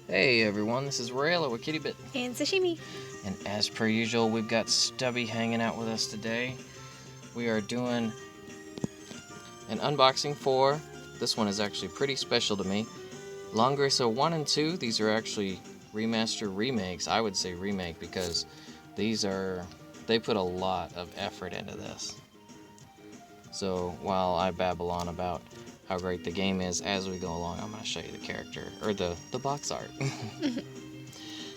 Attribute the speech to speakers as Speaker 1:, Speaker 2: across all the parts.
Speaker 1: Hey everyone, this is Rayla with KittyBit.
Speaker 2: And sashimi.
Speaker 1: And as per usual, we've got Stubby hanging out with us today. We are doing an unboxing for, this one is actually pretty special to me, Langrisser 1 and 2. These are actually remaster remakes. I would say remake because they put a lot of effort into this. So while I babble on about how great the game is, as we go along, I'm going to show you the character, or the box art.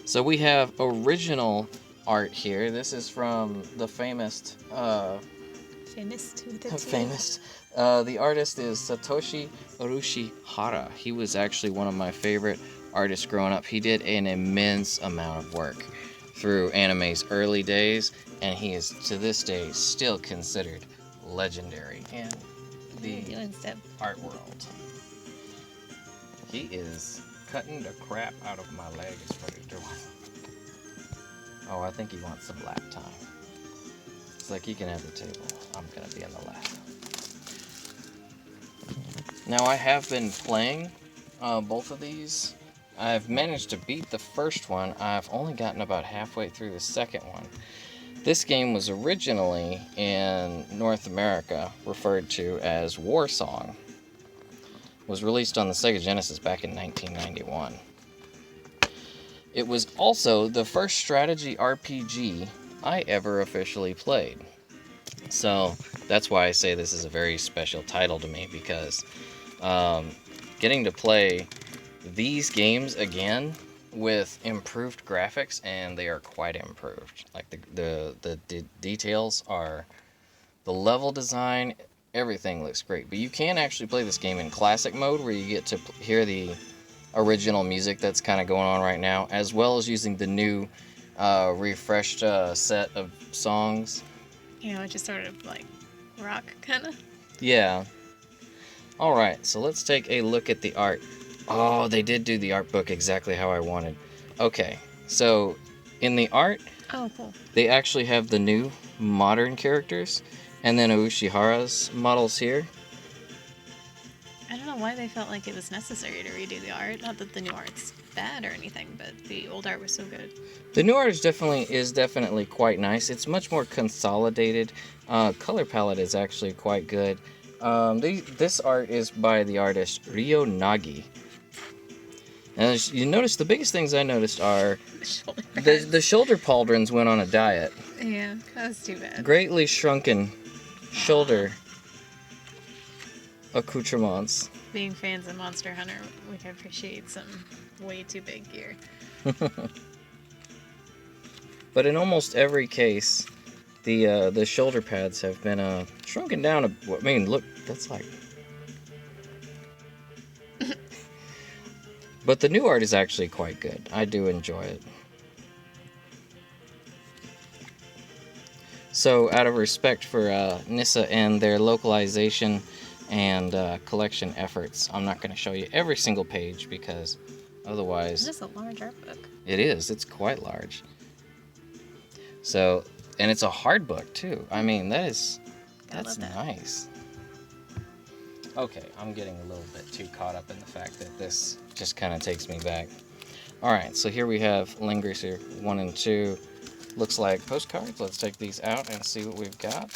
Speaker 1: So we have original art here. This is from the famous... the artist is Satoshi Urushihara. He was actually one of my favorite artists growing up. He did an immense amount of work through anime's early days, and he is, to this day, still considered legendary in the art world. He is cutting the crap out of my leg is what he's doing. Oh, I think he wants some lap time. It's like, you can have the table. I'm gonna be in the lap. Now, I have been playing both of these. I've managed to beat the first one. I've only gotten about halfway through the second one. This game was originally in North America referred to as War Song. It was released on the Sega Genesis back in 1991. It was also the first strategy RPG I ever officially played. So that's why I say this is a very special title to me, because getting to play these games again with improved graphics, and they are quite improved. Like the details are, the level design, everything looks great. But you can actually play this game in classic mode, where you get to hear the original music that's kind of going on right now, as well as using the new refreshed set of songs.
Speaker 2: Which is sort of like rock kind of.
Speaker 1: Yeah. Alright, so let's take a look at the art. Oh, they did do the art book exactly how I wanted. Okay, so in the art,
Speaker 2: cool.
Speaker 1: They actually have the new modern characters, and then Urushihara's models here.
Speaker 2: I don't know why they felt like it was necessary to redo the art. Not that the new art's bad or anything, but the old art was so good.
Speaker 1: The new art is definitely quite nice. It's much more consolidated. Color palette is actually quite good. This art is by the artist Ryo Nagi. And you notice, the biggest things I noticed are the shoulder pauldrons went on a diet.
Speaker 2: Yeah, that was too bad.
Speaker 1: Greatly shrunken shoulder accoutrements.
Speaker 2: Being fans of Monster Hunter, we can appreciate some way too big gear.
Speaker 1: But in almost every case, the shoulder pads have been shrunken down. I mean, look, that's like... But the new art is actually quite good. I do enjoy it. So, out of respect for NISA and their localization and collection efforts, I'm not going to show you every single page, because otherwise...
Speaker 2: It's just a large art book.
Speaker 1: It is. It's quite large. So, and it's a hard book too. I mean, that's nice. Okay, I'm getting a little bit too caught up in the fact that this just kind of takes me back. Alright, so here we have Langrisser 1 and 2. Looks like postcards. Let's take these out and see what we've got.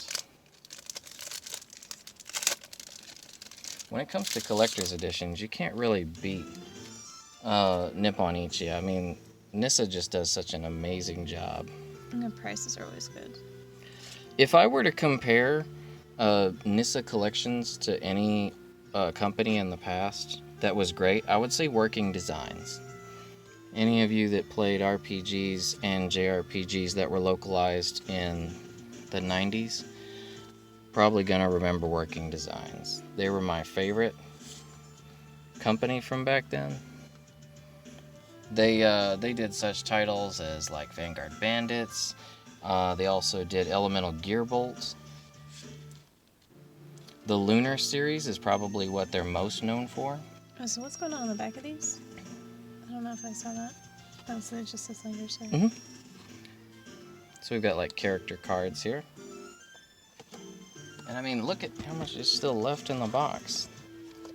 Speaker 1: When it comes to collector's editions, you can't really beat Nippon Ichi. I mean, NISA just does such an amazing job.
Speaker 2: And the prices are always good.
Speaker 1: If I were to compare NISA collections to any company in the past that was great, I would say Working Designs. Any of you that played RPGs and JRPGs that were localized in the 90s, probably gonna remember Working Designs. They were my favorite company from back then. They did such titles as like Vanguard Bandits. They also did Elemental Gearbolt. The Lunar series is probably what they're most known for.
Speaker 2: Oh, so what's going on the back of these? I don't know if I saw that. Oh, so it just says Langrisser.
Speaker 1: Mm-hmm. So we've got like character cards here. And I mean, look at how much is still left in the box.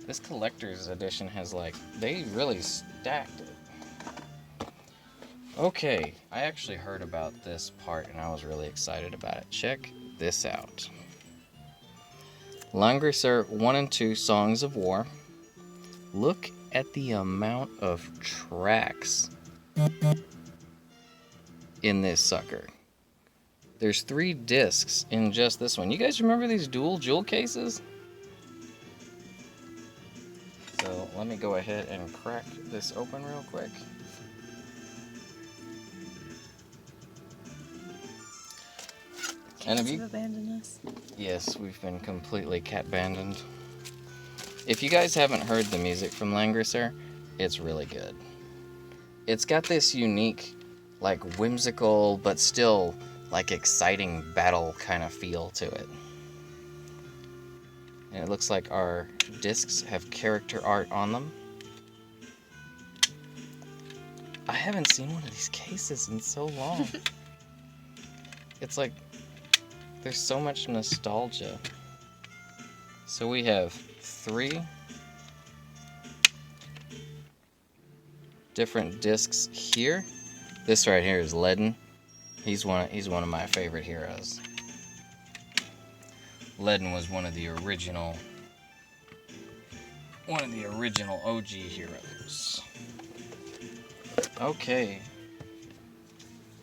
Speaker 1: This collector's edition has like, they really stacked it. Okay, I actually heard about this part and I was really excited about it. Check this out. Langrisser 1&2 Songs of War. Look at the amount of tracks in this sucker. There's 3 discs in just this one. You guys remember these dual jewel cases? So let me go ahead and crack this open real quick. And
Speaker 2: Cats have abandoned us.
Speaker 1: Yes, we've been completely cat-abandoned. If you guys haven't heard the music from Langrisser, it's really good. It's got this unique, like whimsical, but still like exciting battle kind of feel to it. And it looks like our discs have character art on them. I haven't seen one of these cases in so long. It's like there's so much nostalgia. So we have 3 different discs here. This right here is Ledden. He's one of my favorite heroes. Ledden was one of the original OG heroes. Okay.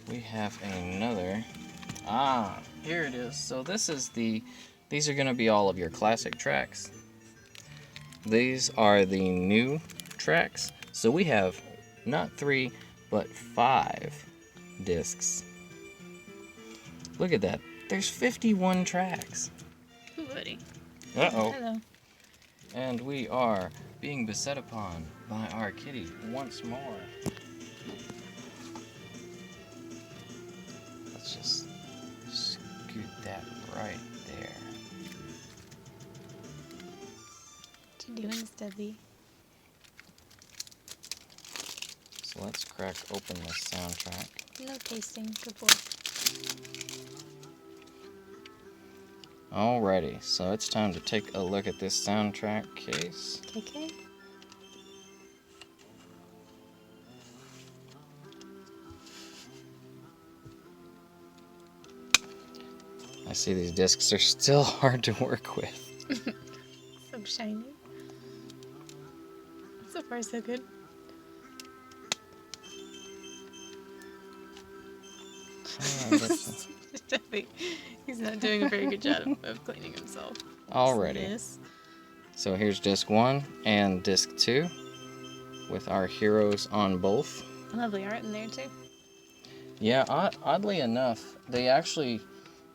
Speaker 1: We have another. Here it is. So these are going to be all of your classic tracks. These are the new tracks. So we have not 3, but 5 discs. Look at that. There's 51 tracks.
Speaker 2: Ooh, buddy.
Speaker 1: Uh-oh.
Speaker 2: Hello.
Speaker 1: And we are being beset upon by our kitty once more. Let's just scoot that right there.
Speaker 2: What you doing, Stubby?
Speaker 1: So let's crack open this soundtrack.
Speaker 2: No tasting. Good boy.
Speaker 1: Alrighty, so it's time to take a look at this soundtrack case.
Speaker 2: KK?
Speaker 1: I see these discs are still hard to work with.
Speaker 2: So shiny. So far, so good. Stubby. He's not doing a very good job of cleaning himself.
Speaker 1: Alrighty.
Speaker 2: Yes.
Speaker 1: So here's disc 1 and disc 2 with our heroes on both.
Speaker 2: Lovely art in there, too.
Speaker 1: Yeah, oddly enough, they actually,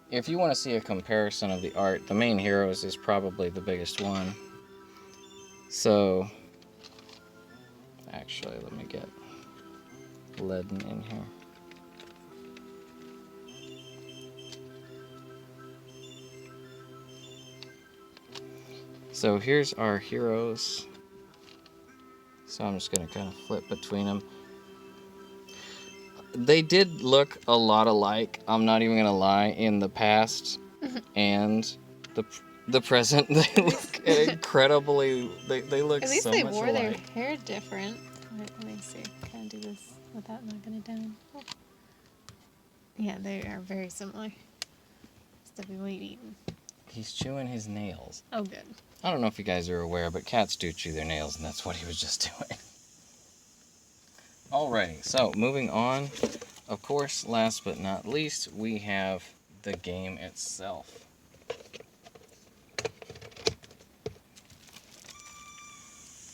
Speaker 1: if you want to see a comparison of the art, the main heroes is probably the biggest one. So, actually, let me get Ledden in here. So here's our heroes. So I'm just going to kind of flip between them. They did look a lot alike, I'm not even going to lie, in the past and the present. They look incredibly, they look
Speaker 2: At least
Speaker 1: so
Speaker 2: they
Speaker 1: much
Speaker 2: wore
Speaker 1: alike.
Speaker 2: their hair different. Let me see. Can I do this without knocking it down? Oh. Yeah, they are very similar. Stubby, what are you eating?
Speaker 1: He's chewing his nails.
Speaker 2: Oh, good.
Speaker 1: I don't know if you guys are aware, but cats do chew their nails, and that's what he was just doing. Alrighty, so moving on. Of course, last but not least, we have the game itself.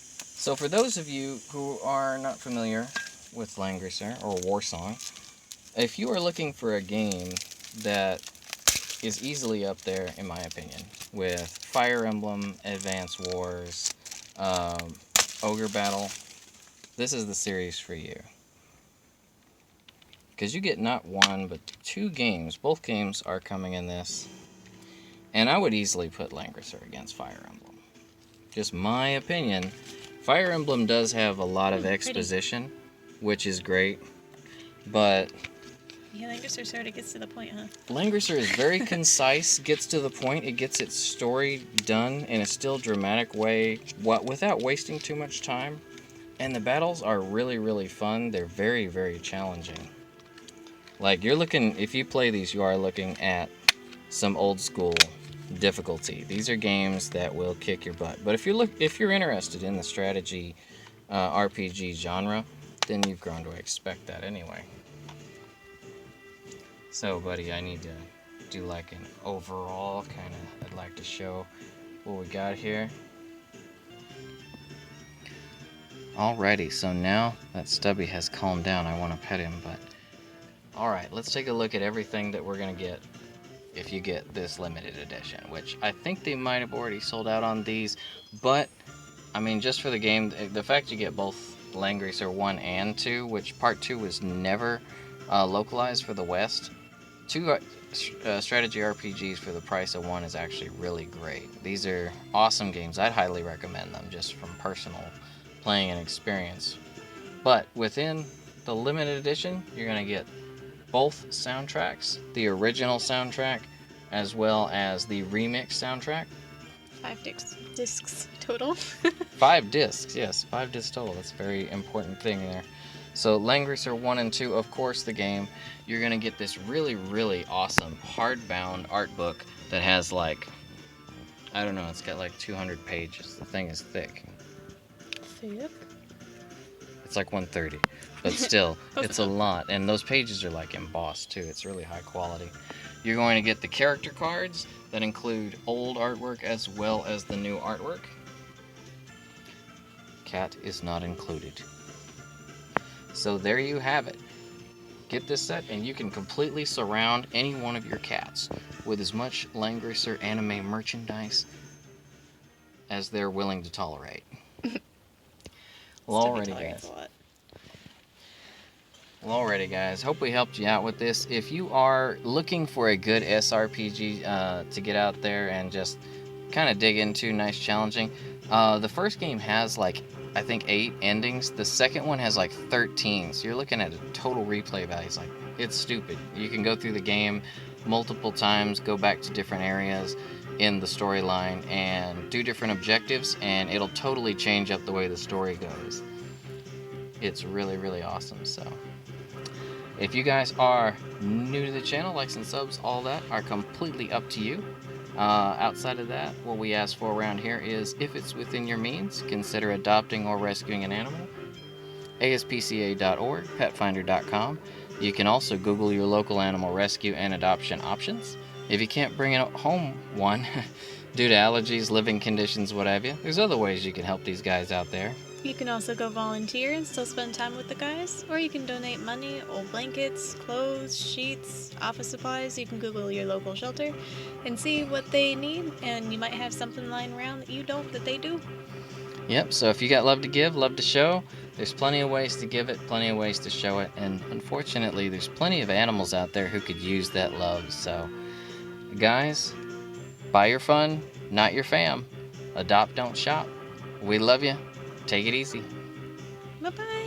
Speaker 1: So for those of you who are not familiar with Langrisser or Warsong, if you are looking for a game that is easily up there, in my opinion, with Fire Emblem, Advance Wars, Ogre Battle, this is the series for you. Because you get not 1, but 2 games. Both games are coming in this. And I would easily put Langrisser against Fire Emblem. Just my opinion. Fire Emblem does have a lot of exposition, which is great. But
Speaker 2: Yeah, Langrisser sort of gets to the point, huh?
Speaker 1: Langrisser is very concise, gets to the point, it gets its story done in a still dramatic way, without wasting too much time. And the battles are really, really fun. They're very, very challenging. Like, you're looking, if you play these, you are looking at some old school difficulty. These are games that will kick your butt. But if you're interested in the strategy RPG genre, then you've grown to expect that anyway. So, buddy, I need to do like an overall kind of. I'd like to show what we got here. Alrighty, so now that Stubby has calmed down, I want to pet him, but alright, let's take a look at everything that we're going to get if you get this limited edition, which I think they might have already sold out on these, but I mean, just for the game, the fact you get both Langrisser 1 and 2, which part 2 was never localized for the West, two strategy RPGs for the price of one is actually really great. These are awesome games. I'd highly recommend them just from personal playing and experience. But within the limited edition, you're going to get both soundtracks, the original soundtrack as well as the remix soundtrack.
Speaker 2: 5 discs total.
Speaker 1: 5 discs, yes, 5 discs total. That's a very important thing there. So Langrisser 1 and 2, of course, the game. You're going to get this really, really awesome hardbound art book that has like, I don't know, it's got like 200 pages. The thing is thick.
Speaker 2: Thick?
Speaker 1: It's like 130, but still, it's a lot. And those pages are like embossed too. It's really high quality. You're going to get the character cards that include old artwork as well as the new artwork. Cat is not included. So there you have it. Get this set and you can completely surround any one of your cats with as much Langrisser anime merchandise as they're willing to tolerate. Well, alrighty guys, hope we helped you out with this. If you are looking for a good SRPG to get out there and just kind of dig into, nice challenging, the first game has like, I think 8 endings. The second one has like 13, so you're looking at a total replay value. It's like, it's stupid. You can go through the game multiple times, go back to different areas in the storyline and do different objectives, and it'll totally change up the way the story goes. It's really, really awesome. So if you guys are new to the channel, likes and subs, all that are completely up to you. Outside of that, what we ask for around here is, if it's within your means, consider adopting or rescuing an animal. ASPCA.org, petfinder.com. You can also Google your local animal rescue and adoption options. If you can't bring home one due to allergies, living conditions, what have you, there's other ways you can help these guys out there.
Speaker 2: You can also go volunteer and still spend time with the guys, or you can donate money, old blankets, clothes, sheets, office supplies. You can Google your local shelter and see what they need, and you might have something lying around that you don't, that they do.
Speaker 1: Yep, so if you got love to give, love to show, there's plenty of ways to give it, plenty of ways to show it, and unfortunately, there's plenty of animals out there who could use that love. So, guys, buy your fun, not your fam. Adopt, don't shop. We love you. Take it easy.
Speaker 2: Bye-bye.